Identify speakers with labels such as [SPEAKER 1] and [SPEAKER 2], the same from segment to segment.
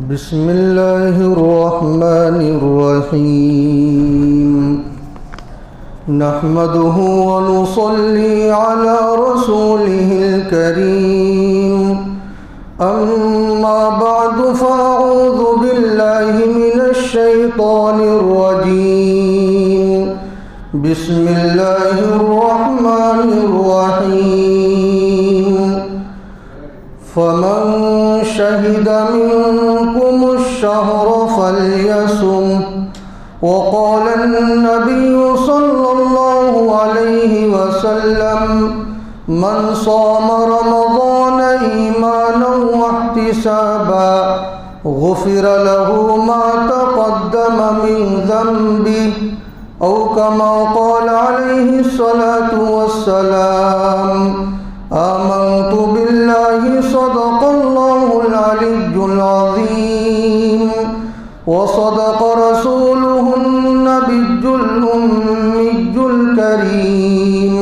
[SPEAKER 1] بسم اللہ الرحمن الرحیم نحمده ونصلي على رسوله الكريم اما بعد فاعوذ بالله من الشیطان الرجیم بسم اللہ الرحمن الرحیم فمن شهد منكم الشهر فليصم وقال النبي صلى الله عليه وسلم من صام رمضان إيمانا واحتسابا غفر له ما تقدم من ذنبه أو كما قال عليه الصلاة والسلام آمنت بالله صدق الله العلي العظيم وصدق رسوله النبي الأمي الكريم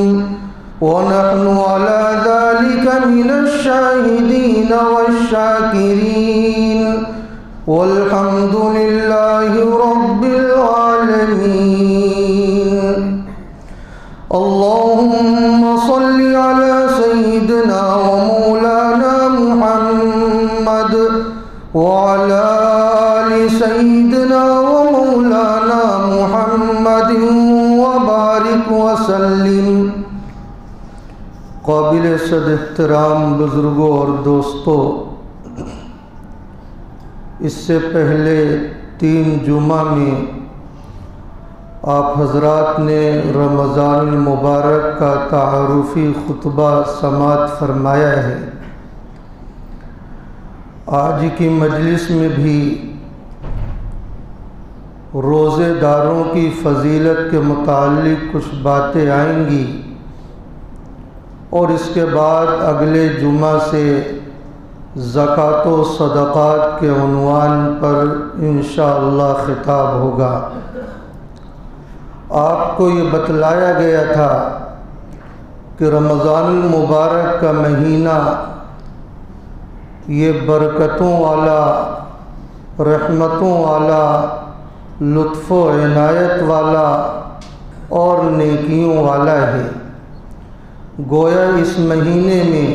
[SPEAKER 1] ونحن على ذلك من الشاهدين والشاكرين والحمد لله رب العالمين اللهم صل على سيدنا ومولانا محمد وعلى آل سيدنا ومولانا محمد وبارك وسلم۔ قابل صد احترام بزرگوں اور دوستوں، اس سے پہلے 3 جمعہ میں آپ حضرات نے رمضان المبارک کا تعارفی خطبہ سماعت فرمایا ہے۔ آج کی مجلس میں بھی روزے داروں کی فضیلت کے متعلق کچھ باتیں آئیں گی، اور اس کے بعد اگلے جمعہ سے زکوٰۃ و صدقات کے عنوان پر انشاءاللہ خطاب ہوگا۔ آپ کو یہ بتلایا گیا تھا کہ رمضان المبارک کا مہینہ یہ برکتوں والا، رحمتوں والا، لطف و عنایت والا اور نیکیوں والا ہے۔ گویا اس مہینے میں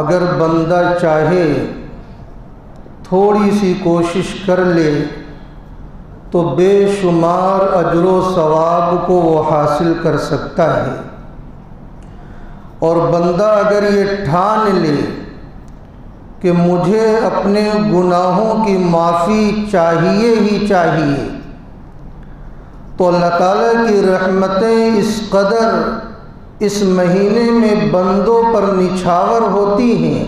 [SPEAKER 1] اگر بندہ چاہے تھوڑی سی کوشش کر لے تو بے شمار اجر و ثواب کو وہ حاصل کر سکتا ہے، اور بندہ اگر یہ ٹھان لے کہ مجھے اپنے گناہوں کی معافی چاہیے ہی چاہیے، تو اللہ تعالیٰ کی رحمتیں اس قدر اس مہینے میں بندوں پر نچھاور ہوتی ہیں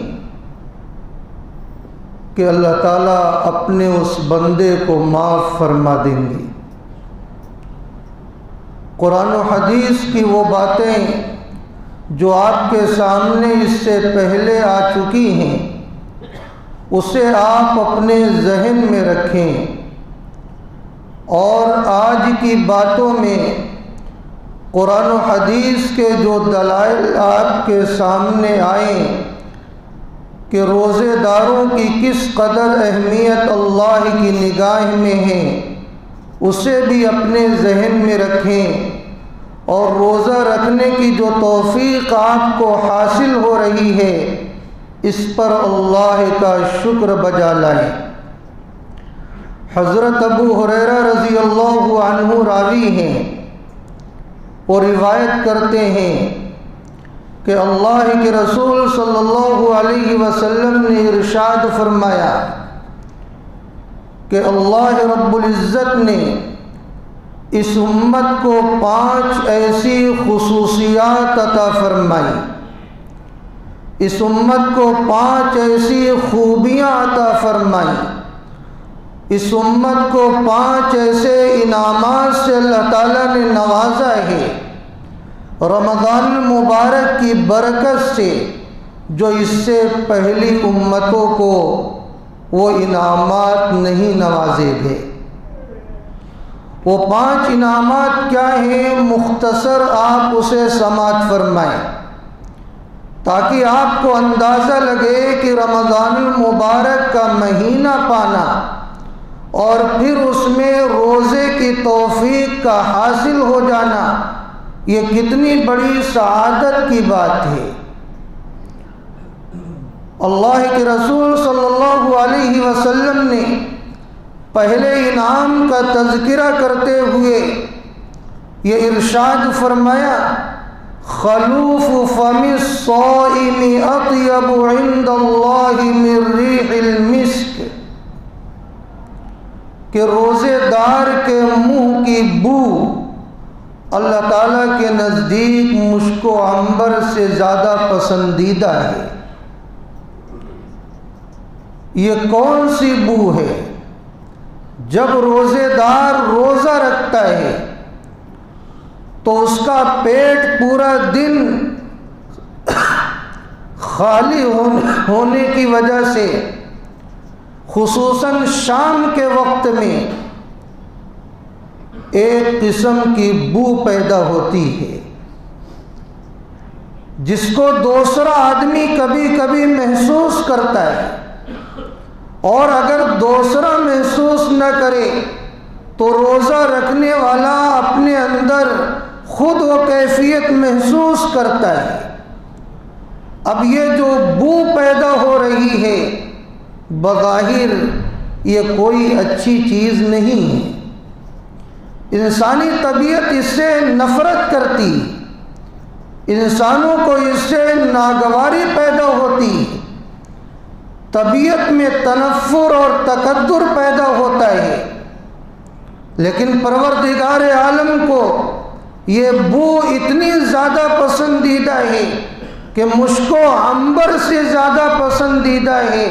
[SPEAKER 1] کہ اللہ تعالیٰ اپنے اس بندے کو معاف فرما دیں گے۔ قرآن و حدیث کی وہ باتیں جو آپ کے سامنے اس سے پہلے آ چکی ہیں، اسے آپ اپنے ذہن میں رکھیں، اور آج کی باتوں میں قرآن و حدیث کے جو دلائل آپ کے سامنے آئیں کہ روزے داروں کی کس قدر اہمیت اللہ کی نگاہ میں ہے، اسے بھی اپنے ذہن میں رکھیں، اور روزہ رکھنے کی جو توفیق آپ کو حاصل ہو رہی ہے اس پر اللہ کا شکر بجا لائیں۔ حضرت ابو ہریرہ رضی اللہ عنہ راوی ہیں، وہ روایت کرتے ہیں کہ اللہ کے رسول صلی اللہ علیہ وسلم نے ارشاد فرمایا کہ اللہ رب العزت نے اس امت کو 5 ایسی خصوصیات عطا فرمائی، اس امت کو 5 ایسی خوبیاں عطا فرمائی، اس امت کو 5 ایسے انعامات سے اللہ تعالیٰ نے نوازا ہے رمضان المبارک کی برکت سے، جو اس سے پہلی امتوں کو وہ انعامات نہیں نوازے گئے۔ وہ 5 انعامات کیا ہیں؟ مختصر آپ اسے سماعت فرمائیں تاکہ آپ کو اندازہ لگے کہ رمضان المبارک کا مہینہ پانا اور پھر اس میں روزے کی توفیق کا حاصل ہو جانا یہ کتنی بڑی سعادت کی بات ہے۔ اللہ کے رسول صلی اللہ علیہ وسلم نے پہلے انعام کا تذکرہ کرتے ہوئے یہ ارشاد فرمایا، خلوف فم الصائم اطیب عند اللہ من ریح المسک، کہ روزے دار کے منہ کی بو اللہ تعالیٰ کے نزدیک مشک و عنبر سے زیادہ پسندیدہ ہے۔ یہ کون سی بو ہے؟ جب روزے دار روزہ رکھتا ہے تو اس کا پیٹ پورا دن خالی ہونے کی وجہ سے خصوصاً شام کے وقت میں ایک قسم کی بو پیدا ہوتی ہے جس کو دوسرا آدمی کبھی کبھی محسوس کرتا ہے، اور اگر دوسرا محسوس نہ کرے تو روزہ رکھنے والا اپنے اندر خود وہ کیفیت محسوس کرتا ہے۔ اب یہ جو بو پیدا ہو رہی ہے بظاہر یہ کوئی اچھی چیز نہیں ہے، انسانی طبیعت اس سے نفرت کرتی، انسانوں کو اس سے ناگواری پیدا ہوتی، طبیعت میں تنفر اور تکدر پیدا ہوتا ہے، لیکن پروردگار عالم کو یہ بو اتنی زیادہ پسندیدہ ہے کہ مشک و عنبر سے زیادہ پسندیدہ ہے۔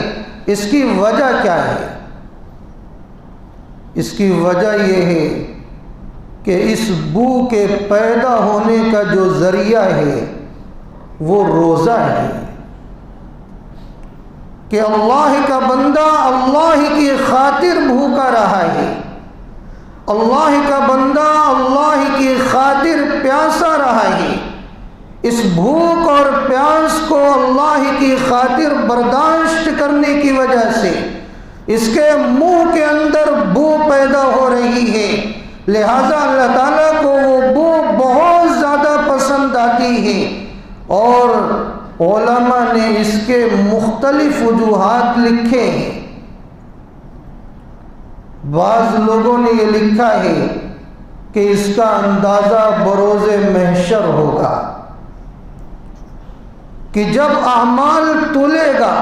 [SPEAKER 1] اس کی وجہ کیا ہے؟ اس کی وجہ یہ ہے کہ اس بو کے پیدا ہونے کا جو ذریعہ ہے وہ روزہ ہے، کہ اللہ کا بندہ اللہ کی خاطر بھوکا رہا ہے، اللہ کا بندہ اللہ کی خاطر پیاسا رہا ہے، اس بھوک اور پیاس کو اللہ کی خاطر برداشت کرنے کی وجہ سے اس کے منہ کے اندر بو پیدا ہو رہی ہے، لہذا اللہ تعالیٰ کو وہ بو بہت زیادہ پسند آتی ہے، اور علماء نے اس کے مختلف وجوہات لکھے ہیں۔ بعض لوگوں نے یہ لکھا ہے کہ اس کا اندازہ بروز محشر ہوگا، کہ جب اعمال تلے گا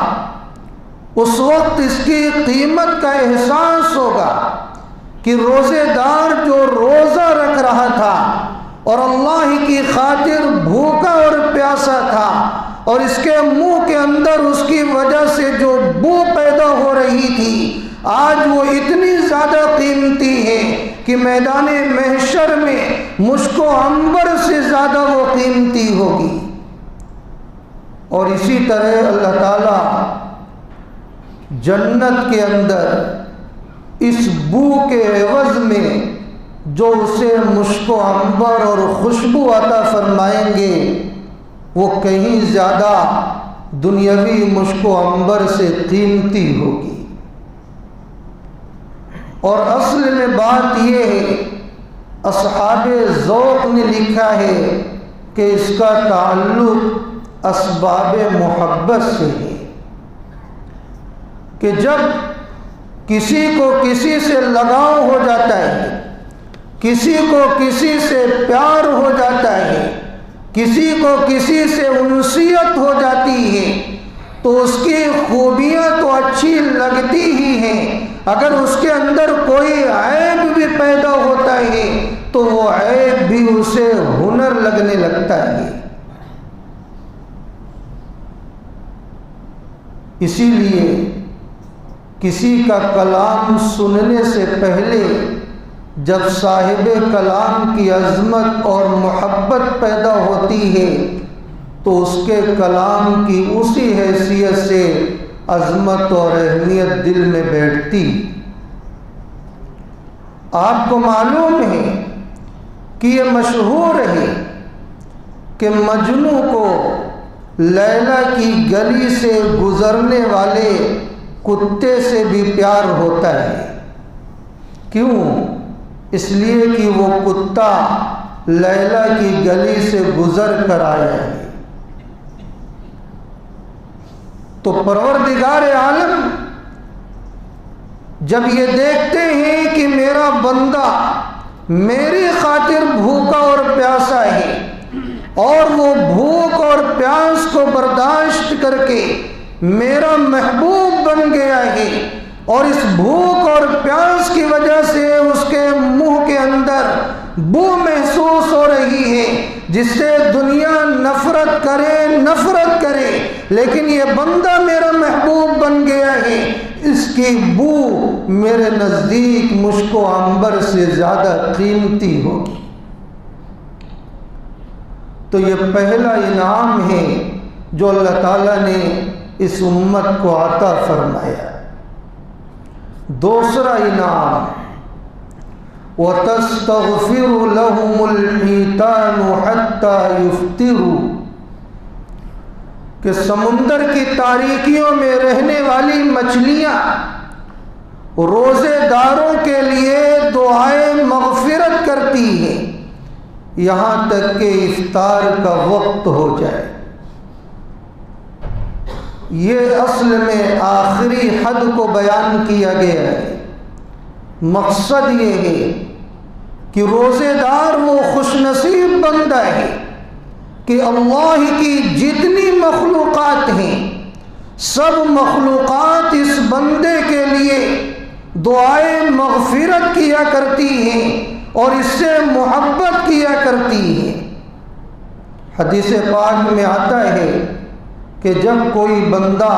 [SPEAKER 1] اس وقت اس کی قیمت کا احساس ہوگا کہ روزے دار جو روزہ رکھ رہا تھا اور اللہ کی خاطر بھوکا اور پیاسا تھا، اور اس کے منہ کے اندر اس کی وجہ سے جو بو پیدا ہو رہی تھی، آج وہ اتنی زیادہ قیمتی ہے کہ میدان محشر میں مشک و عنبر سے زیادہ وہ قیمتی ہوگی۔ اور اسی طرح اللہ تعالیٰ جنت کے اندر اس بو کے عوض میں جو اسے مشک و عنبر اور خوشبو عطا فرمائیں گے وہ کہیں زیادہ دنیاوی مشک و عنبر سے قیمتی ہوگی۔ اور اصل میں بات یہ ہے، اصحاب ذوق نے لکھا ہے کہ اس کا تعلق اسباب محبت سے ہے، کہ جب کسی کو کسی سے لگاؤ ہو جاتا ہے، کسی کو کسی سے پیار ہو جاتا ہے، کسی کو کسی سے انسیت ہو جاتی ہے، تو اس کی خوبیاں تو اچھی لگتی ہی ہیں، اگر اس کے اندر کوئی عیب بھی پیدا ہوتا ہے تو وہ عیب بھی اسے ہنر لگنے لگتا ہے۔ اسی لیے کسی کا کلام سننے سے پہلے جب صاحب کلام کی عظمت اور محبت پیدا ہوتی ہے تو اس کے کلام کی اسی حیثیت سے عظمت اور اہمیت دل میں بیٹھتی۔ آپ کو معلوم ہے کہ یہ مشہور ہے کہ مجنوں کو لیلا کی گلی سے گزرنے والے کتے سے بھی پیار ہوتا ہے۔ کیوں؟ اس لیے کہ وہ کتا لیلا کی گلی سے گزر کر آیا ہے۔ تو پروردگار عالم جب یہ دیکھتے ہیں کہ میرا بندہ میری خاطر بھوکا اور پیاسا ہے اور وہ بھوک اور پیاس کو برداشت کر کے میرا محبوب بن گیا ہے، اور اس بھوک اور پیاس کی وجہ سے اس کے منہ کے اندر بو محسوس ہو رہی ہے جس سے دنیا نفرت کرے، لیکن یہ بندہ میرا محبوب بن گیا ہے، اس کی بو میرے نزدیک مشک و عنبر سے زیادہ قیمتی ہوگی۔ تو یہ پہلا انعام ہے جو اللہ تعالیٰ نے اس امت کو عطا فرمایا۔ دوسرا انعام وَتَسْتَغْفِرُ لَهُمُ الْحِيتَانُ حَتَّى يُفْطِرُوا، کہ سمندر کی تاریکیوں میں رہنے والی مچھلیاں روزے داروں کے لیے دعائے مغفرت کرتی ہیں یہاں تک کہ افطار کا وقت ہو جائے۔ یہ اصل میں آخری حد کو بیان کیا گیا ہے۔ مقصد یہ ہے کہ روزے دار وہ خوش نصیب بندہ ہے کہ اللہ کی جتنی مخلوقات ہیں سب مخلوقات اس بندے کے لیے دعائے مغفرت کیا کرتی ہیں اور اس سے محبت کیا کرتی ہیں۔ حدیث پاک میں آتا ہے کہ جب کوئی بندہ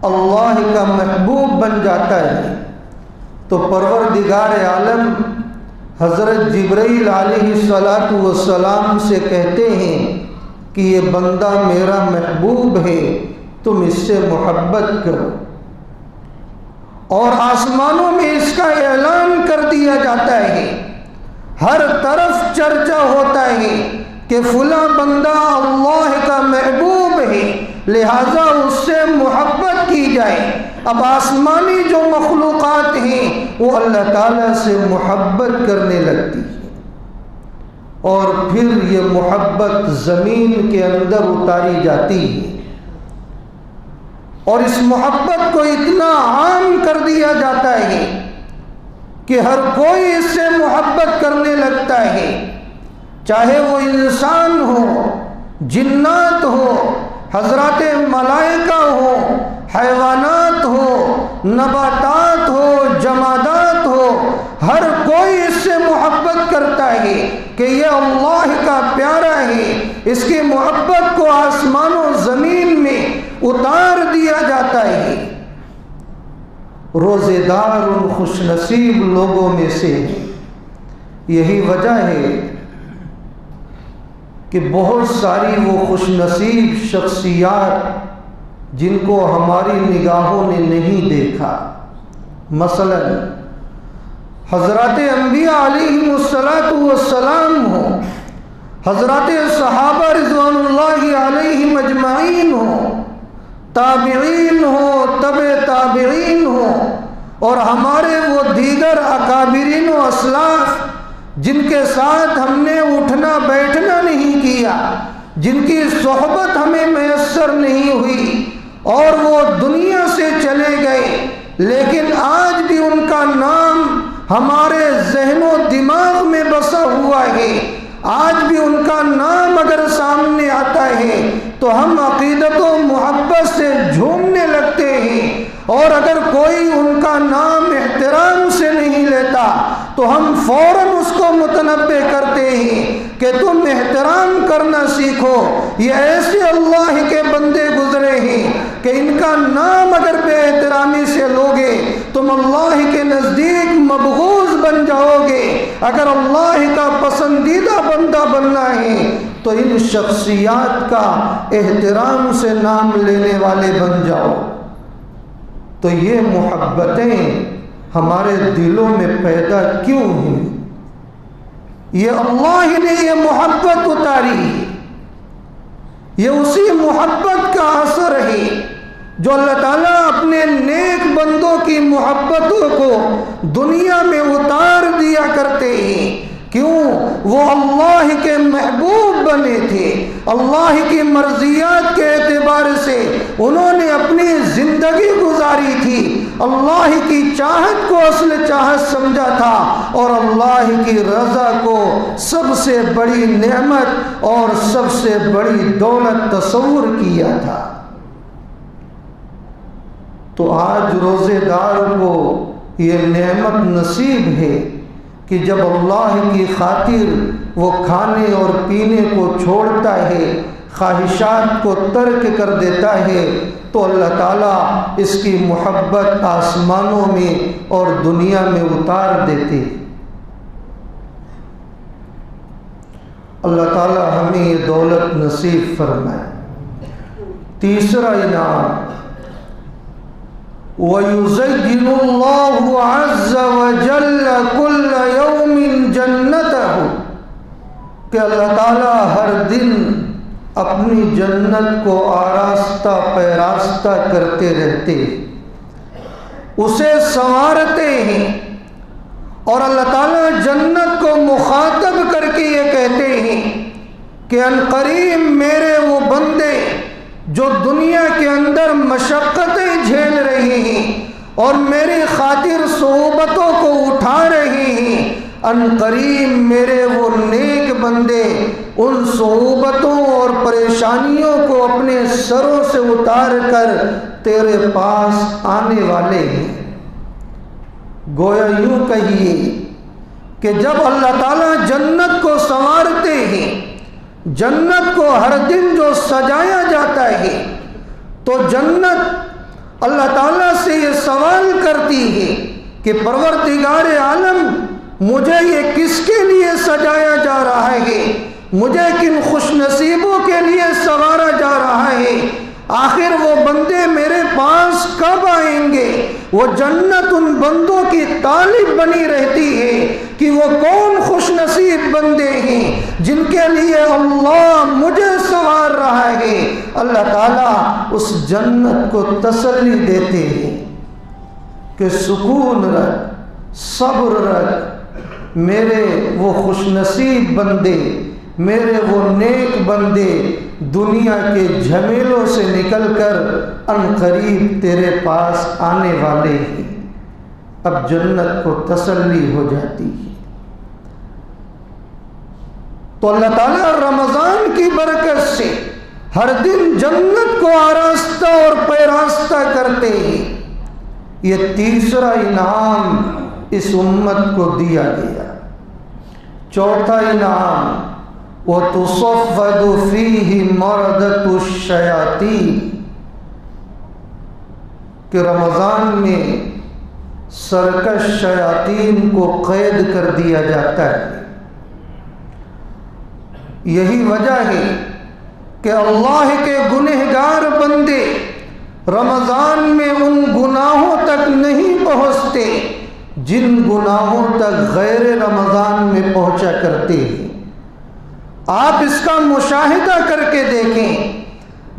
[SPEAKER 1] اللہ کا محبوب بن جاتا ہے تو پروردگار عالم حضرت جبرائیل علیہ السلام سے کہتے ہیں کہ یہ بندہ میرا محبوب ہے، تم اس سے محبت کرو، اور آسمانوں میں اس کا اعلان کر دیا جاتا ہے، ہر طرف چرچا ہوتا ہے کہ فلاں بندہ اللہ کا محبوب ہے، لہذا اس سے محبت کی جائے۔ اب آسمانی جو مخلوقات ہیں وہ اللہ تعالیٰ سے محبت کرنے لگتی ہے، اور پھر یہ محبت زمین کے اندر اتاری جاتی ہے، اور اس محبت کو اتنا عام کر دیا جاتا ہے کہ ہر کوئی اس سے محبت کرنے لگتا ہے، چاہے وہ انسان ہو، جنات ہو، حضرات ملائکہ ہو، حیوانات ہو، نباتات ہو، جمادات ہو، ہر کوئی اس سے محبت کرتا ہے کہ یہ اللہ کا پیارا ہے۔ اس کی محبت کو آسمان و زمین میں اتار دیا جاتا ہے۔ روزے دار ان خوش نصیب لوگوں میں سے ہیں۔ یہی وجہ ہے کہ بہت ساری وہ خوش نصیب شخصیات جن کو ہماری نگاہوں نے نہیں دیکھا، مثلا حضرات انبیاء علیہم السلام ہو، حضرات صحابہ رضوان اللہ علیہم اجمعین ہو، تابعین ہو، تبع تابعین ہو، اور ہمارے وہ دیگر اکابرین و اسلاف جن کے ساتھ ہم نے اٹھنا بیٹھنا نہیں کیا، جن کی صحبت ہمیں میسر نہیں ہوئی اور وہ دنیا سے چلے گئے، لیکن آج بھی ان کا نام ہمارے ذہن و دماغ میں بسا ہوا ہے۔ آج بھی ان کا نام اگر سامنے آتا ہے تو ہم عقیدت و محبت سے جھومنے لگتے ہیں، اور اگر کوئی ان کا نام احترام سے نہیں لیتا تو ہم فوراً اس کو متنبہ کرتے ہیں کہ تم احترام کرنا سیکھو، یہ ایسے اللہ کے بندے گزرے ہیں کہ ان کا نام اگر بے احترامی سے لوگے تم اللہ کے نزدیک مبغوض بن جاؤ گے۔ اگر اللہ کا پسندیدہ بندہ بننا ہے تو ان شخصیات کا احترام سے نام لینے والے بن جاؤ۔ تو یہ محبتیں ہمارے دلوں میں پیدا کیوں ہوئی؟ یہ اللہ نے یہ محبت اتاری ہے۔ یہ اسی محبت کا اثر ہے جو اللہ تعالیٰ اپنے نیک بندوں کی محبتوں کو دنیا میں اتار دیا کرتے ہیں۔ کیوں؟ وہ اللہ کے محبوب بنے تھے، اللہ کی مرضیات کے اعتبار سے انہوں نے اپنی زندگی گزاری تھی، اللہ کی چاہت کو اصل چاہت سمجھا تھا اور اللہ کی رضا کو سب سے بڑی نعمت اور سب سے بڑی دولت تصور کیا تھا۔ تو آج روزے دار کو یہ نعمت نصیب ہے کہ جب اللہ کی خاطر وہ کھانے اور پینے کو چھوڑتا ہے، خواہشات کو ترک کر دیتا ہے، تو اللہ تعالیٰ اس کی محبت آسمانوں میں اور دنیا میں اتار دیتے۔ اللہ تعالیٰ ہمیں یہ دولت نصیب فرمائے۔ تیسرا انعام، وَيُزَيِّنُ اللَّهُ عَزَّ وَجَلَّ كُلَّ يَوْمٍ جَنَّتَهُ، کہ اللہ تعالیٰ ہر دن اپنی جنت کو آراستہ پیراستہ کرتے رہتے، اسے سنوارتے ہیں، اور اللہ تعالیٰ جنت کو مخاطب کر کے یہ کہتے ہیں کہ عنقریب میرے وہ بندے جو دنیا کے اندر مشقتیں جھیل رہے ہیں اور میری خاطر صعوبتوں کو اٹھا رہے ہیں، عنقریب میرے وہ نیک بندے ان صعوبتوں اور پریشانیوں کو اپنے سروں سے اتار کر تیرے پاس آنے والے ہیں۔ گویا یوں کہیے کہ جب اللہ تعالیٰ جنت کو سنوارتے ہیں، جنت کو ہر دن جو سجایا جاتا ہے، تو جنت اللہ تعالیٰ سے یہ سوال کرتی ہے کہ پروردگار عالم، مجھے یہ کس کے لیے سجایا جا رہا ہے، مجھے کن خوش نصیبوں کے لیے سنوارا جا رہا ہے، آخر وہ بندے میرے پاس کب آئیں گے؟ وہ جنت ان بندوں کی طالب بنی رہتی ہے کہ وہ کون خوش نصیب بندے ہیں جن کے لیے اللہ مجھے سنوار رہا ہے۔ اللہ تعالیٰ اس جنت کو تسلی دیتے ہیں کہ سکون رکھ، صبر رکھ، میرے وہ خوش نصیب بندے، میرے وہ نیک بندے دنیا کے جھمیلوں سے نکل کر عنقریب تیرے پاس آنے والے ہیں۔ اب جنت کو تسلی ہو جاتی ہے۔ تو اللہ تعالیٰ رمضان کی برکت سے ہر دن جنت کو آراستہ اور پیراستہ کرتے ہیں۔ یہ تیسرا انعام اس امت کو دیا گیا۔ چوتھا انعام، وَتُصَفَّدُ فِيهِ مَرَدَةُ الشَّيَاطِينِ، کہ رمضان میں سرکش شیاطین کو قید کر دیا جاتا ہے۔ یہی وجہ ہے کہ اللہ کے گنہگار بندے رمضان میں ان گناہوں تک نہیں پہنچتے جن گناہوں تک غیر رمضان میں پہنچا کرتے ہیں۔ آپ اس کا مشاہدہ کر کے دیکھیں،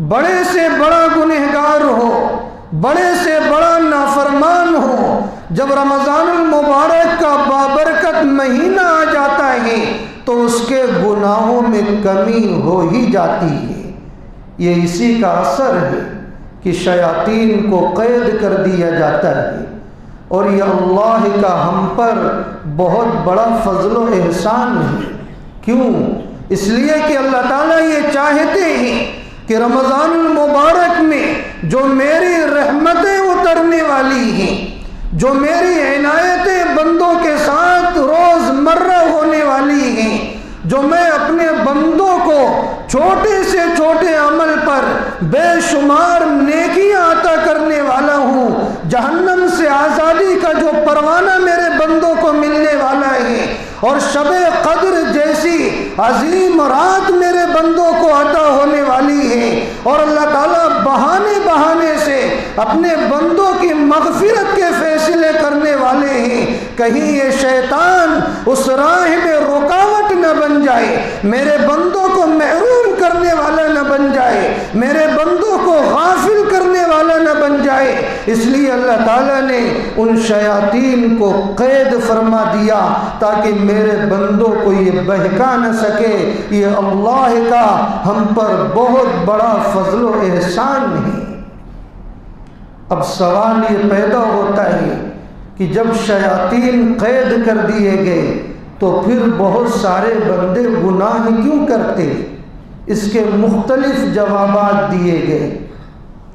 [SPEAKER 1] بڑے سے بڑا گنہگار ہو، بڑے سے بڑا نافرمان ہو، جب رمضان المبارک کا بابرکت مہینہ آ جاتا ہے تو اس کے گناہوں میں کمی ہو ہی جاتی ہے۔ یہ اسی کا اثر ہے کہ شیاطین کو قید کر دیا جاتا ہے، اور یہ اللہ کا ہم پر بہت بڑا فضل و احسان ہے۔ کیوں؟ اس لیے کہ اللہ تعالیٰ یہ چاہتے ہیں کہ رمضان المبارک میں جو میری رحمتیں اترنے والی ہیں، جو میری عنایتیں بندوں کے ساتھ روز مرہ ہونے والی ہیں، جو میں اپنے بندوں کو چھوٹے سے چھوٹے عمل پر بے شمار نیکیاں عطا کرنے والا ہوں، جہنم سے آزادی کا جو پروانہ میرے بندوں کو ملنے والا ہے، اور شب قدر جیسی عظیم رات میرے بندوں کو عطا ہونے والی ہے، اور اللہ تعالیٰ بہانے بہانے سے اپنے بندوں کی مغفرت کے فیصلے کرنے والے ہیں، کہیں یہ شیطان اس راہ میں رکاوٹ نہ بن جائے، میرے بندوں کو محروم کرنے کرنے والا نہ بن جائے، میرے بندوں کو غافل کرنے والا نہ بن جائے۔ اس لیے اللہ تعالیٰ نے ان شیاطین کو قید فرما دیا تاکہ میرے بندوں کو یہ بہکا نہ سکے۔ یہ اللہ کا ہم پر بہت بڑا فضل و احسان ہے۔ اب سوال یہ پیدا ہوتا ہے کہ جب شیاطین قید کر دیے گئے تو پھر بہت سارے بندے گناہ کیوں کرتے؟ اس کے مختلف جوابات دیے گئے۔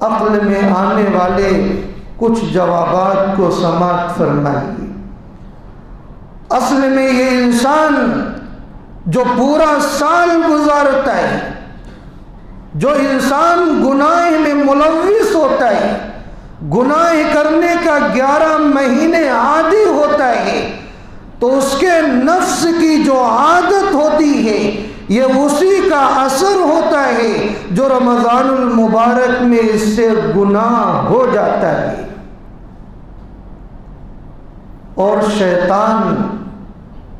[SPEAKER 1] عقل میں آنے والے کچھ جوابات کو سماعت فرمائیے۔ اصل میں یہ انسان جو پورا سال گزارتا ہے، جو انسان گناہ میں ملوث ہوتا ہے، گناہ کرنے کا 11 مہینے عادی ہوتا ہے، تو اس کے نفس کی جو عادت ہوتی ہے یہ اسی کا اثر ہوتا ہے جو رمضان المبارک میں اس سے گناہ ہو جاتا ہے۔ اور شیطان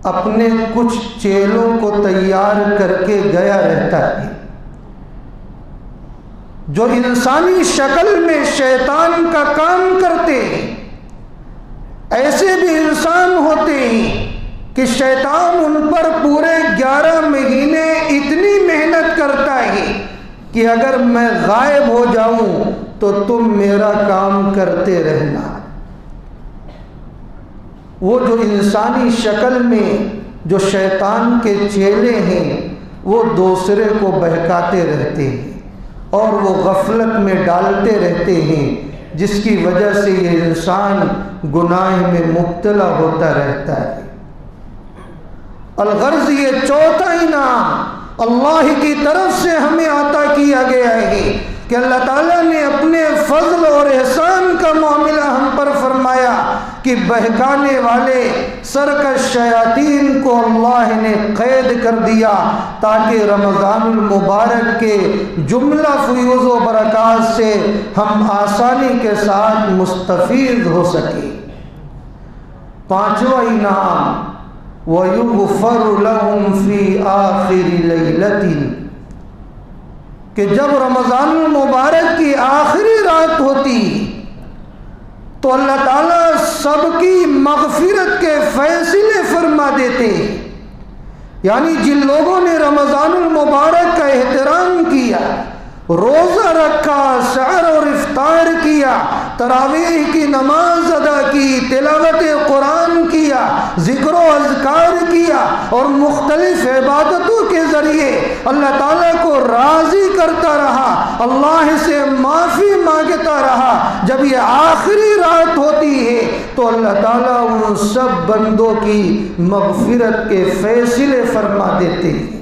[SPEAKER 1] اپنے کچھ چیلوں کو تیار کر کے گیا رہتا ہے جو انسانی شکل میں شیطان کا کام کرتے ہیں۔ ایسے بھی انسان ہوتے ہیں کہ شیطان ان پر پورے 11 مہینے اتنی محنت کرتا ہے کہ اگر میں غائب ہو جاؤں تو تم میرا کام کرتے رہنا۔ وہ جو انسانی شکل میں جو شیطان کے چیلے ہیں وہ دوسرے کو بہکاتے رہتے ہیں اور وہ غفلت میں ڈالتے رہتے ہیں، جس کی وجہ سے یہ انسان گناہ میں مبتلا ہوتا رہتا ہے۔ الغرض یہ چوتھا انعام اللہ کی طرف سے ہمیں عطا کیا گیا ہے کہ اللہ تعالیٰ نے اپنے فضل اور احسان کا معاملہ ہم پر فرمایا کہ بہکانے والے سرکش شیاطین کو اللہ نے قید کر دیا تاکہ رمضان المبارک کے جملہ فیوز و برکات سے ہم آسانی کے ساتھ مستفید ہو سکیں۔ پانچواں انعام وَيُغْفَرُ لَهُمْ فِي آخِرِ لَيْلَةٍ، کہ جب رمضان المبارک کی آخری رات ہوتی تو اللہ تعالیٰ سب کی مغفرت کے فیصلے فرما دیتے ہیں۔ یعنی جن لوگوں نے رمضان المبارک کا احترام کیا، روزہ رکھا، سحر اور افطار کیا، تراویح کی نماز ادا کی، تلاوت قرآن کیا، ذکر و اذکار کیا اور مختلف عبادتوں کے ذریعے اللہ تعالیٰ کو راضی کرتا رہا، اللہ سے معافی مانگتا رہا، جب یہ آخری رات ہوتی ہے تو اللہ تعالیٰ ان سب بندوں کی مغفرت کے فیصلے فرما دیتے ہیں۔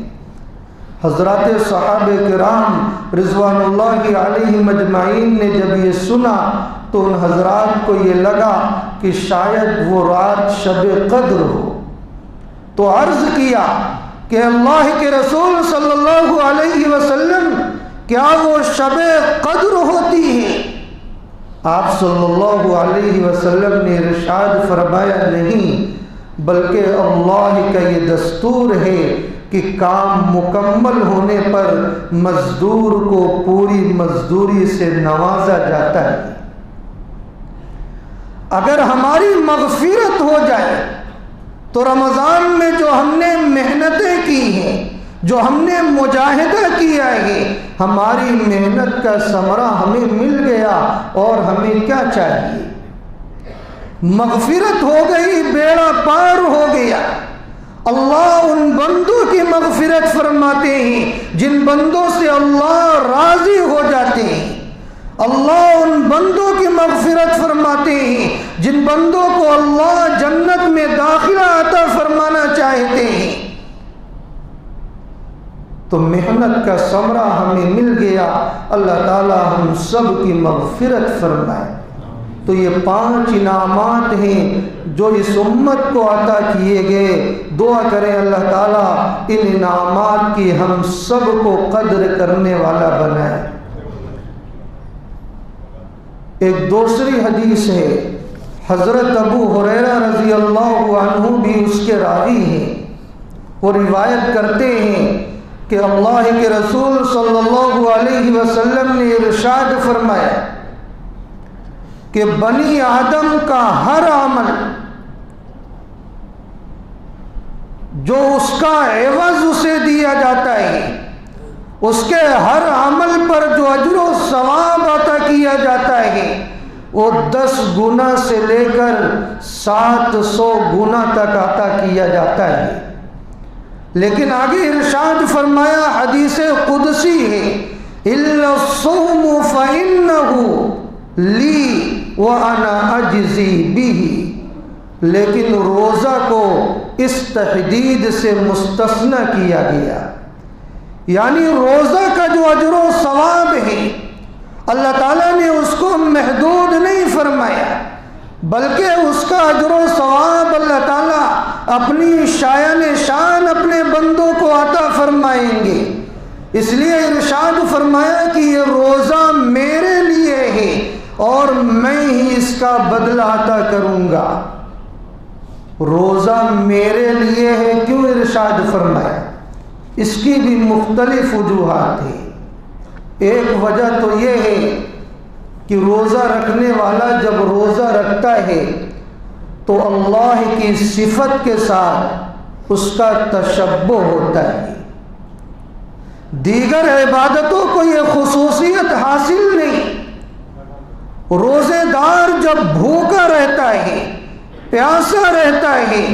[SPEAKER 1] حضرات صحابہ کرام رضوان اللہ علیہم اجمعین نے جب یہ سنا تو ان حضرات کو یہ لگا کہ شاید وہ رات شب قدر ہو، تو عرض کیا کہ اللہ کے رسول صلی اللہ علیہ وسلم کیا وہ شب قدر ہوتی ہے؟ آپ صلی اللہ علیہ وسلم نے ارشاد فرمایا نہیں، بلکہ اللہ کا یہ دستور ہے کہ کام مکمل ہونے پر مزدور کو پوری مزدوری سے نوازا جاتا ہے۔ اگر ہماری مغفرت ہو جائے تو رمضان میں جو ہم نے محنتیں کی ہیں، جو ہم نے مجاہدہ کیا ہے، ہماری محنت کا ثمرہ ہمیں مل گیا اور ہمیں کیا چاہیے؟ مغفرت ہو گئی، بیڑا پار ہو گیا۔ اللہ ان بندوں کی مغفرت فرماتے ہیں جن بندوں سے اللہ راضی ہو جاتے ہیں۔ اللہ ان بندوں کی مغفرت فرماتے ہیں جن بندوں کو اللہ جنت میں داخلہ عطا فرمانا چاہتے ہیں۔ تو محنت کا ثمرہ ہمیں مل گیا، اللہ تعالی ہم سب کی مغفرت فرمائے۔ تو یہ 5 انعامات ہیں جو اس امت کو عطا کیے گئے۔ دعا کریں اللہ تعالیٰ ان انعامات کی ہم سب کو قدر کرنے والا بنائے۔ ایک دوسری حدیث ہے، حضرت ابو ہریرہ رضی اللہ عنہ بھی اس کے راوی ہیں، وہ روایت کرتے ہیں کہ اللہ کے رسول صلی اللہ علیہ وسلم نے ارشاد فرمایا کہ بنی آدم کا ہر عمل جو اس کا عوض اسے دیا جاتا ہے، اس کے ہر عمل پر جو اجر و ثواب عطا کیا جاتا ہے وہ 10 گنا سے لے کر 700 گنا تک عطا کیا جاتا ہے۔ لیکن آگے ارشاد فرمایا، حدیث قدسی ہے، الا الصوم فإنه لی وأنا أجزی بہ، لیکن روزہ کو اس تحدید سے مستثنی کیا گیا، یعنی روزہ کا جو اجر و ثواب ہے اللہ تعالیٰ نے اس کو محدود نہیں فرمایا، بلکہ اس کا اجر و ثواب اللہ تعالیٰ اپنی شایان شان اپنے بندوں کو عطا فرمائیں گے۔ اس لیے ارشاد فرمایا کہ یہ روزہ میرے لیے ہے اور میں ہی اس کا بدلہ عطا کروں گا۔ روزہ میرے لیے ہے، کیوں ارشاد فرمایا؟ اس کی بھی مختلف وجوہات ہیں۔ ایک وجہ تو یہ ہے کہ روزہ رکھنے والا جب روزہ رکھتا ہے تو اللہ کی صفت کے ساتھ اس کا تشبہ ہوتا ہے، دیگر عبادتوں کو یہ خصوصیت حاصل نہیں۔ روزے دار جب بھوکا رہتا ہے، پیاسا رہتا ہے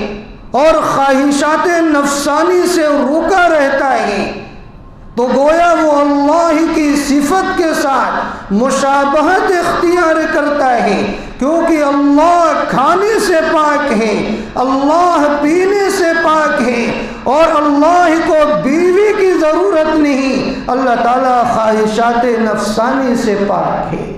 [SPEAKER 1] اور خواہشات نفسانی سے روکا رہتا ہے تو گویا وہ اللہ کی صفت کے ساتھ مشابہت اختیار کرتا ہے، کیونکہ اللہ کھانے سے پاک ہے، اللہ پینے سے پاک ہے اور اللہ کو بیوی کی ضرورت نہیں، اللہ تعالیٰ خواہشات نفسانی سے پاک ہے۔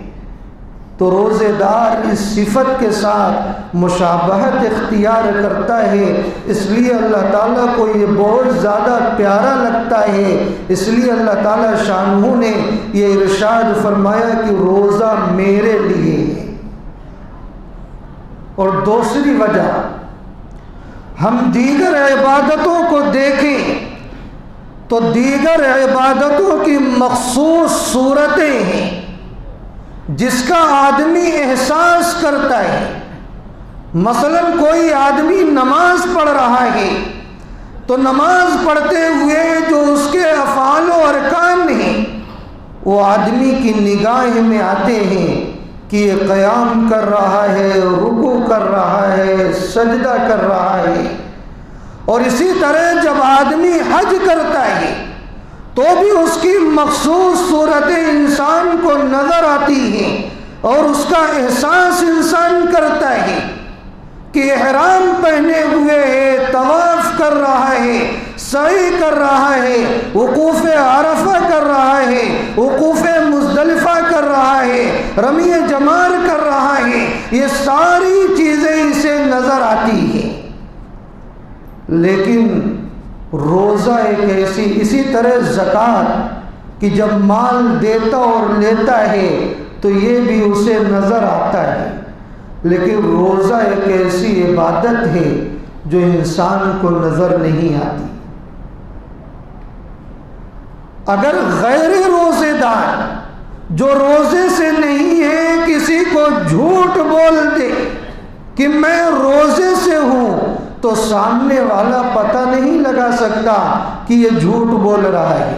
[SPEAKER 1] تو روزے دار اس صفت کے ساتھ مشابہت اختیار کرتا ہے، اس لیے اللہ تعالیٰ کو یہ بہت زیادہ پیارا لگتا ہے، اس لیے اللہ تعالیٰ شانہ نے یہ ارشاد فرمایا کہ روزہ میرے لیے ہے۔ اور دوسری وجہ، ہم دیگر عبادتوں کو دیکھیں تو دیگر عبادتوں کی مخصوص صورتیں ہیں جس کا آدمی احساس کرتا ہے۔ مثلا کوئی آدمی نماز پڑھ رہا ہے تو نماز پڑھتے ہوئے جو اس کے افعال و ارکان ہیں وہ آدمی کی نگاہ میں آتے ہیں کہ یہ قیام کر رہا ہے، رکوع کر رہا ہے، سجدہ کر رہا ہے۔ اور اسی طرح جب آدمی حج کرتا ہے تو بھی اس کی مخصوص صورتیں انسان کو نظر آتی ہیں اور اس کا احساس انسان کرتا ہے کہ احرام پہنے ہوئے ہے، طواف کر رہا ہے، سعی کر رہا ہے، وقوف عرفہ کر رہا ہے، وقوف مزدلفہ کر رہا ہے، رمی جمار کر رہا ہے، یہ ساری چیزیں اسے نظر آتی ہیں۔ لیکن روزہ ایک ایسی، اسی طرح زکوٰۃ کہ جب مال دیتا اور لیتا ہے تو یہ بھی اسے نظر آتا ہے، لیکن روزہ ایک ایسی عبادت ہے جو انسان کو نظر نہیں آتی۔ اگر غیر روزے دار جو روزے سے نہیں ہے کسی کو جھوٹ بول دے کہ میں روزے سے ہوں تو سامنے والا پتہ نہیں لگا سکتا کہ یہ جھوٹ بول رہا ہے۔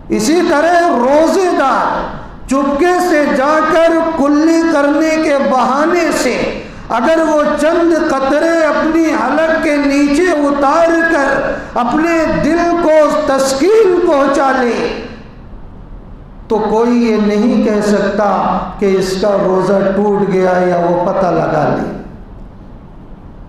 [SPEAKER 1] اسی طرح روزے دار چپکے سے جا کر کلی کرنے کے بہانے سے اگر وہ چند قطرے اپنی حلق کے نیچے اتار کر اپنے دل کو تسکین پہنچا لے تو کوئی یہ نہیں کہہ سکتا کہ اس کا روزہ ٹوٹ گیا یا وہ پتہ لگا لے۔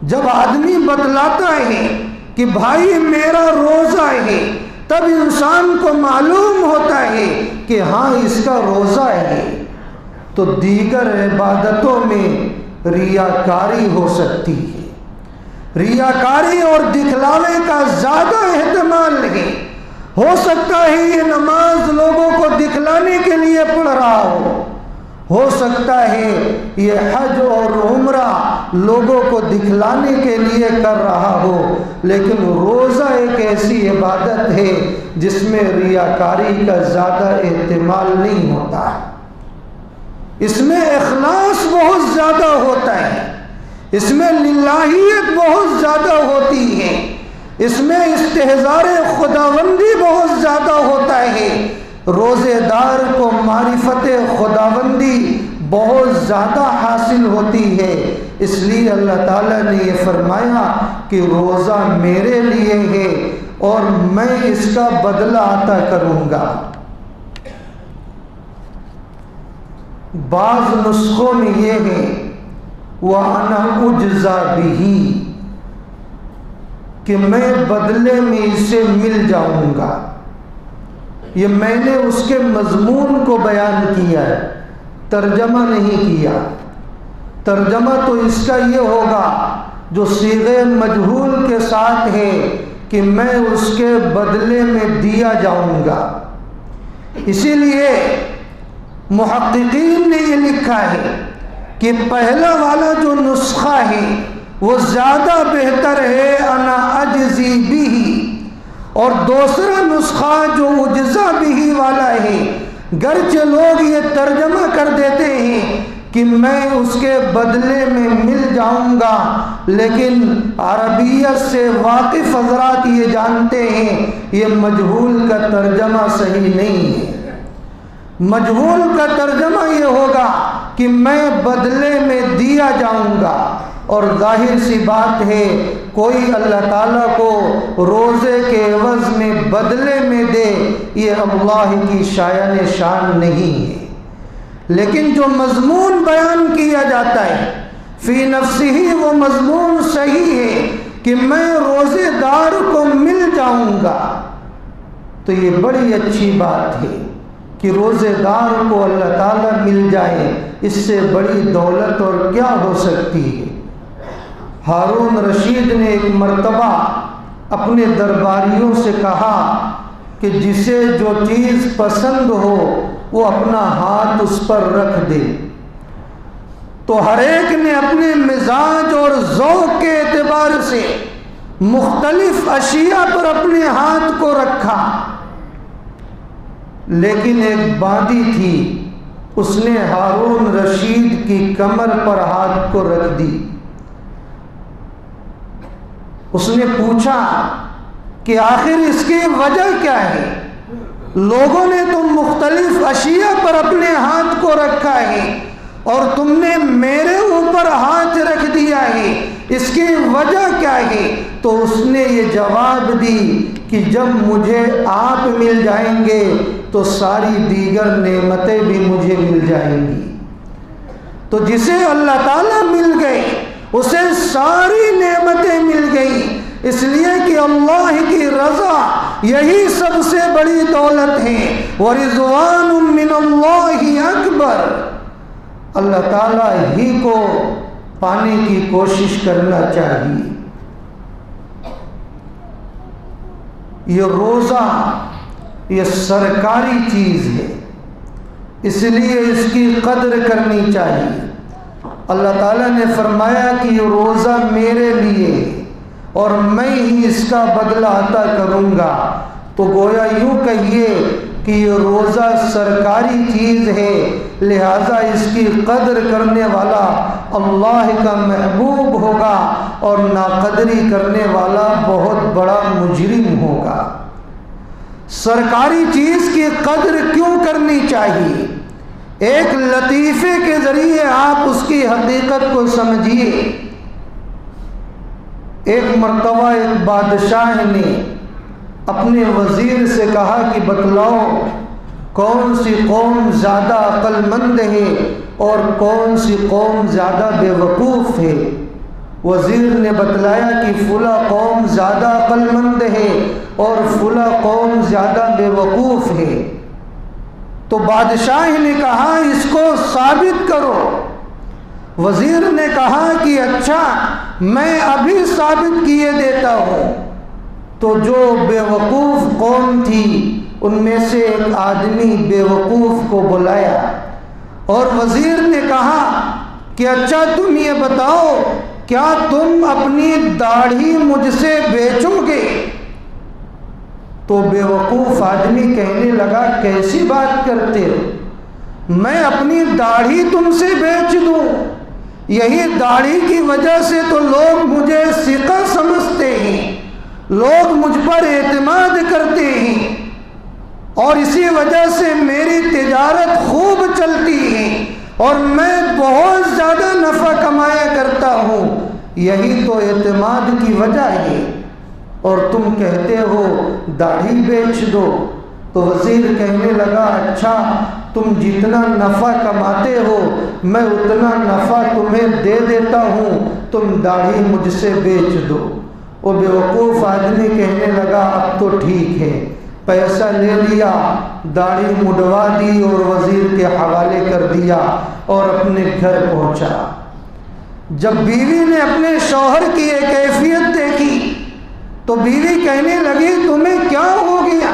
[SPEAKER 1] جب آدمی بتلاتا ہے کہ بھائی میرا روزہ ہے تب انسان کو معلوم ہوتا ہے کہ ہاں اس کا روزہ ہے۔ تو دیگر عبادتوں میں ریاکاری ہو سکتی ہے، ریاکاری اور دکھلاوے کا زیادہ احتمال ہے۔ ہو سکتا ہے یہ نماز لوگوں کو دکھلانے کے لیے پڑھ رہا ہو سکتا ہے یہ حج اور عمرہ لوگوں کو دکھلانے کے لیے کر رہا ہو، لیکن روزہ ایک ایسی عبادت ہے جس میں ریاکاری کا زیادہ احتمال نہیں ہوتا ہے، اس میں اخلاص بہت زیادہ ہوتا ہے، اس میں للہیت بہت زیادہ ہوتی ہے، اس میں استحضار خداوندی بہت زیادہ ہوتا ہے، روزے دار کو معرفت خداوندی بہت زیادہ حاصل ہوتی ہے۔ اس لیے اللہ تعالیٰ نے یہ فرمایا کہ روزہ میرے لیے ہے اور میں اس کا بدلہ عطا کروں گا۔ بعض نسخوں میں یہ ہے وَأَنَا أُجْزَى بِهِ، کہ میں بدلے میں اسے مل جاؤں گا۔ یہ میں نے اس کے مضمون کو بیان کیا ہے، ترجمہ نہیں کیا۔ ترجمہ تو اس کا یہ ہوگا جو صیغہ مجہول کے ساتھ ہے کہ میں اس کے بدلے میں دیا جاؤں گا۔ اسی لیے محققین نے یہ لکھا ہے کہ پہلا والا جو نسخہ ہے وہ زیادہ بہتر ہے، انا اجزی بہ، اور دوسرا نسخہ جو اجزا بہ والا ہے، گرچہ لوگ یہ ترجمہ کر دیتے ہیں کہ میں اس کے بدلے میں مل جاؤں گا، لیکن عربیت سے واقف حضرات یہ جانتے ہیں یہ مجہول کا ترجمہ صحیح نہیں ہے۔ مجہول کا ترجمہ یہ ہوگا کہ میں بدلے میں دیا جاؤں گا، اور ظاہر سی بات ہے کوئی اللہ تعالیٰ کو روزے کے عوض میں بدلے میں دے، یہ اللہ کی شایان شان نہیں ہے۔ لیکن جو مضمون بیان کیا جاتا ہے فی نفسہ وہ مضمون صحیح ہے کہ میں روزے دار کو مل جاؤں گا، تو یہ بڑی اچھی بات ہے کہ روزے دار کو اللہ تعالیٰ مل جائے، اس سے بڑی دولت اور کیا ہو سکتی ہے۔ ہارون رشید نے ایک مرتبہ اپنے درباریوں سے کہا کہ جسے جو چیز پسند ہو وہ اپنا ہاتھ اس پر رکھ دے، تو ہر ایک نے اپنے مزاج اور ذوق کے اعتبار سے مختلف اشیاء پر اپنے ہاتھ کو رکھا، لیکن ایک بادی تھی، اس نے ہارون رشید کی کمر پر ہاتھ کو رکھ دی۔ اس نے پوچھا کہ آخر اس کی وجہ کیا ہے؟ لوگوں نے تو مختلف اشیاء پر اپنے ہاتھ کو رکھا ہے اور تم نے میرے اوپر ہاتھ رکھ دیا ہے، اس کی وجہ کیا ہے؟ تو اس نے یہ جواب دی کہ جب مجھے آپ مل جائیں گے تو ساری دیگر نعمتیں بھی مجھے مل جائیں گی۔ تو جسے اللہ تعالیٰ مل گئے اسے ساری نعمتیں مل گئی، اس لیے کہ اللہ کی رضا یہی سب سے بڑی دولت ہے، وَرِضْوَانٌ مِّنَ اللَّهِ أَكْبَرُ، اللہ تعالیٰ ہی کو پانے کی کوشش کرنا چاہیے۔ یہ روزہ یہ سرکاری چیز ہے، اس لیے اس کی قدر کرنی چاہیے۔ اللہ تعالیٰ نے فرمایا کہ یہ روزہ میرے لیے اور میں ہی اس کا بدلہ عطا کروں گا، تو گویا یوں کہیے کہ یہ روزہ سرکاری چیز ہے، لہذا اس کی قدر کرنے والا اللہ کا محبوب ہوگا اور ناقدری کرنے والا بہت بڑا مجرم ہوگا۔ سرکاری چیز کی قدر کیوں کرنی چاہیے؟ ایک لطیفے کے ذریعے آپ اس کی حقیقت کو سمجھیے۔ ایک مرتبہ ایک بادشاہ نے اپنے وزیر سے کہا کہ بتلاؤ کون سی قوم زیادہ عقل مند ہے اور کون سی قوم زیادہ بے وقوف ہے۔ وزیر نے بتلایا کہ فلاں قوم زیادہ عقل مند ہے اور فلاں قوم زیادہ بے وقوف ہے۔ تو بادشاہ نے کہا اس کو ثابت کرو۔ وزیر نے کہا کہ اچھا میں ابھی ثابت کیے دیتا ہوں۔ تو جو بے وقوف قوم تھی ان میں سے ایک آدمی بے وقوف کو بلایا اور وزیر نے کہا کہ اچھا تم یہ بتاؤ کیا تم اپنی داڑھی مجھ سے بیچو گے؟ تو بے وقوف آدمی کہنے لگا کیسی بات کرتے ہو، میں اپنی داڑھی تم سے بیچ دوں؟ یہی داڑھی کی وجہ سے تو لوگ مجھے ثقہ سمجھتے ہیں، لوگ مجھ پر اعتماد کرتے ہیں، اور اسی وجہ سے میری تجارت خوب چلتی ہے اور میں بہت زیادہ نفع کمایا کرتا ہوں، یہی تو اعتماد کی وجہ ہے، اور تم کہتے ہو داڑھی بیچ دو۔ تو وزیر کہنے لگا اچھا، تم جتنا نفع کماتے ہو میں اتنا نفع تمہیں دے دیتا ہوں، تم داڑھی مجھ سے بیچ دو۔ وہ بیوقوف آدمی کہنے لگا اب تو ٹھیک ہے، پیسہ لے لیا، داڑھی مڈوا دی اور وزیر کے حوالے کر دیا اور اپنے گھر پہنچا۔ جب بیوی نے اپنے شوہر کی ایک کیفیت دیکھی تو بیوی کہنے لگی تمہیں کیا ہو گیا،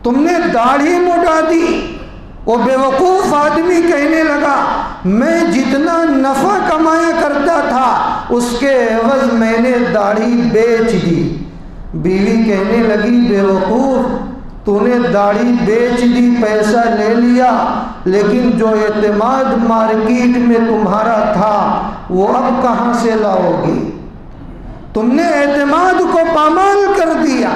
[SPEAKER 1] تم نے داڑھی مڈا دی۔ وہ بیوقوف آدمی کہنے لگا میں جتنا نفع کمایا کرتا تھا اس کے عوض میں نے داڑھی بیچ دی۔ بیوی کہنے لگی بیوقوف، تو نے داڑھی بیچ دی، پیسہ لے لیا، لیکن جو اعتماد مارکیٹ میں تمہارا تھا وہ اب کہاں سے لاؤ گی؟ تم نے اعتماد کو پامال کر دیا۔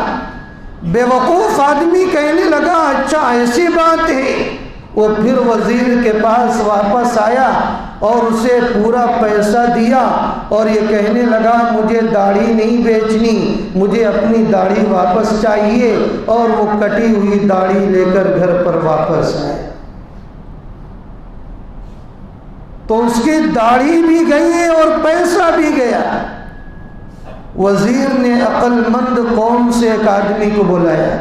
[SPEAKER 1] بیوقوف آدمی کہنے لگا اچھا ایسی بات ہے۔ وہ پھر وزیر کے پاس واپس آیا اور اسے پورا پیسہ دیا اور یہ کہنے لگا مجھے داڑھی نہیں بیچنی، مجھے اپنی داڑھی واپس چاہیے، اور وہ کٹی ہوئی داڑھی لے کر گھر پر واپس آئے۔ تو اس کی داڑھی بھی گئی اور پیسہ بھی گیا۔ وزیر نے عقل مند قوم سے ایک آدمی کو بلایا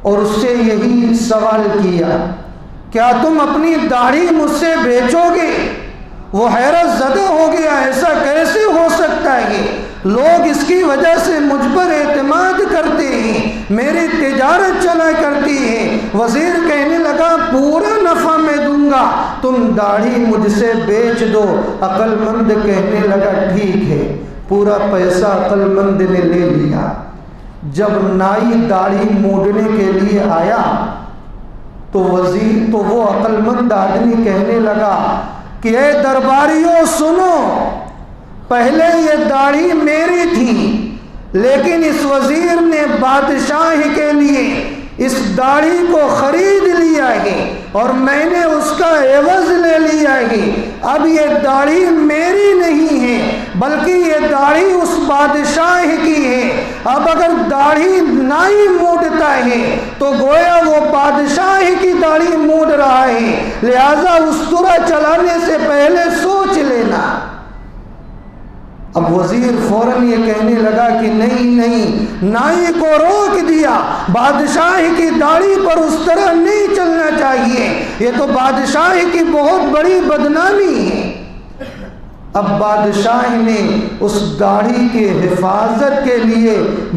[SPEAKER 1] اور اس سے یہی سوال کیا کیا تم اپنی داڑھی مجھ سے بیچو گے؟ وہ حیرت زدہ ہو گیا، ایسا کیسے ہو سکتا ہے؟ لوگ اس کی وجہ سے مجھ پر اعتماد کرتے ہیں، میری تجارت چلا کرتی ہے۔ وزیر کہنے لگا پورا نفع میں دوں گا، تم داڑھی مجھ سے بیچ دو۔ عقل مند کہنے لگا ٹھیک ہے، پورا پیسہ عقل مند نے لے لیا۔ جب نائی داڑھی موڑنے کے لیے آیا تو وہ عقل مند آدمی کہنے لگا کہ اے درباریوں سنو، پہلے یہ داڑھی میری تھی، لیکن اس وزیر نے بادشاہ کے لیے اس داڑھی کو خرید لیا ہے اور میں نے اس کا عوض لے لیا ہے۔ اب یہ داڑھی میری نہیں ہے بلکہ یہ داڑھی اس بادشاہ کی ہے۔ اب اگر داڑھی نائی موڑتا ہے تو گویا وہ بادشاہ کی داڑھی موڑ رہا ہے، لہذا استورا چلانے سے پہلے سوچ لینا۔ اب وزیر فوراً یہ کہنے لگا کہ نہیں، نائی کو روک دیا، بادشاہ کی داڑھی پر اس طرح نہیں چلنا چاہیے، یہ تو بادشاہ کی بہت بڑی بدنامی ہے۔ اب بادشاہ نے اس داڑھی کی حفاظت کے لیے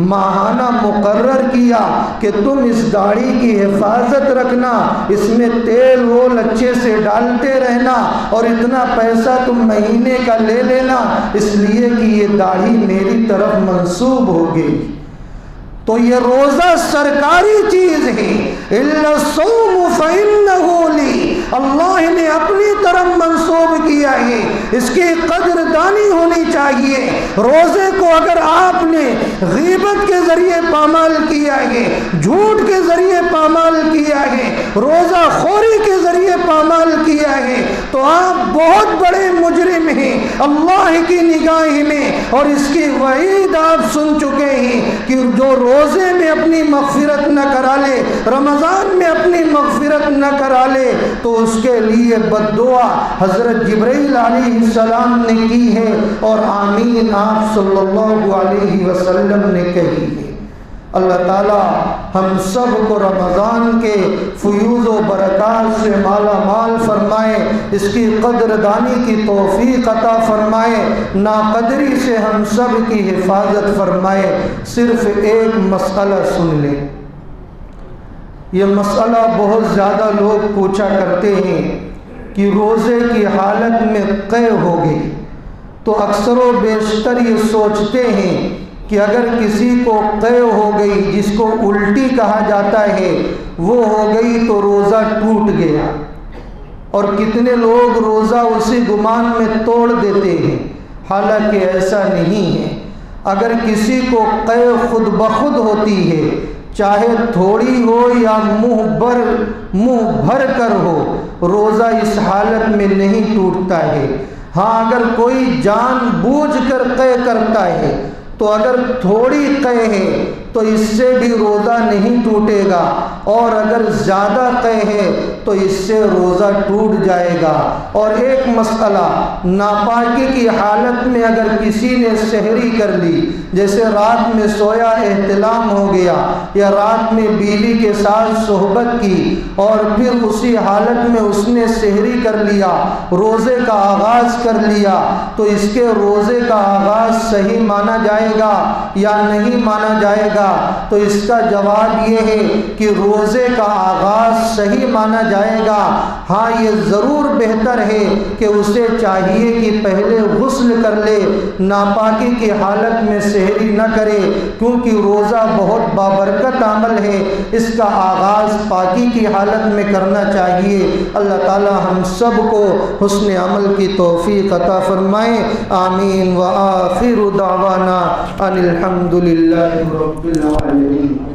[SPEAKER 1] ماہانہ مقرر کیا کہ تم اس داڑھی کی حفاظت رکھنا، اس میں تیل وول اچھے سے ڈالتے رہنا اور اتنا پیسہ تم مہینے کا لے لینا، اس لیے کہ یہ داڑھی میری طرف منسوب ہو گئی۔ تو یہ روزہ سرکاری چیز ہے، الا الصوم فإنه لی، اللہ نے اپنی طرف منسوب کیا ہے، اس کی قدر دانی ہونی چاہیے۔ روزے کو اگر آپ نے غیبت کے ذریعے پامال کیا ہے، جھوٹ کے ذریعے پامال کیا ہے، روزہ خوری کے ذریعے پامال کیا ہے تو آپ بہت بڑے مجرم ہیں اللہ کی نگاہ میں، اور اس کی وعید آپ سن چکے ہیں کہ جو روزے میں اپنی مغفرت نہ کرا لے، رمضان میں اپنی مغفرت نہ کرا لے تو اس کے لیے بد دعا حضرت جبرائیل علیہ السلام نے کی ہے اور آمین آپ صلی اللہ علیہ وسلم نے کہی ہے۔ اللہ تعالی ہم سب کو رمضان کے فیوز و برکات سے مالا مال فرمائے، اس کی قدر دانی کی توفیق عطا فرمائے، ناقدری سے ہم سب کی حفاظت فرمائے۔ صرف ایک مسئلہ سن لیں، یہ مسئلہ بہت زیادہ لوگ پوچھا کرتے ہیں کہ روزے کی حالت میں قے ہو گئی، تو اکثر و بیشتر یہ سوچتے ہیں کہ اگر کسی کو قے ہو گئی، جس کو الٹی کہا جاتا ہے، وہ ہو گئی تو روزہ ٹوٹ گیا، اور کتنے لوگ روزہ اسی گمان میں توڑ دیتے ہیں، حالانکہ ایسا نہیں ہے۔ اگر کسی کو قے خود بخود ہوتی ہے، چاہے تھوڑی ہو یا منہ بھر کر ہو، روزہ اس حالت میں نہیں ٹوٹتا ہے۔ ہاں اگر کوئی جان بوجھ کر قے کرتا ہے تو اگر تھوڑی قے ہے تو اس سے بھی روزہ نہیں ٹوٹے گا، اور اگر زیادہ قے ہے تو اس سے روزہ ٹوٹ جائے گا۔ اور ایک مسئلہ، ناپاکی کی حالت میں اگر کسی نے سحری کر لی، جیسے رات میں سویا احتلام ہو گیا، یا رات میں بیوی کے ساتھ صحبت کی اور پھر اسی حالت میں اس نے سحری کر لیا، روزے کا آغاز کر لیا، تو اس کے روزے کا آغاز صحیح مانا جائے گا یا نہیں مانا جائے گا؟ تو اس کا جواب یہ ہے کہ روزے کا آغاز صحیح مانا جائے گا۔ ہاں یہ ضرور بہتر ہے کہ اسے چاہیے کہ پہلے غسل کر لے، ناپاکی کی حالت میں سحری نہ کرے، کیونکہ روزہ بہت بابرکت عمل ہے، اس کا آغاز پاکی کی حالت میں کرنا چاہیے۔ اللہ تعالی ہم سب کو حسن عمل کی توفیق عطا فرمائے، آمین۔ وآخر دعوانا ان الحمد للہ رب العالمین۔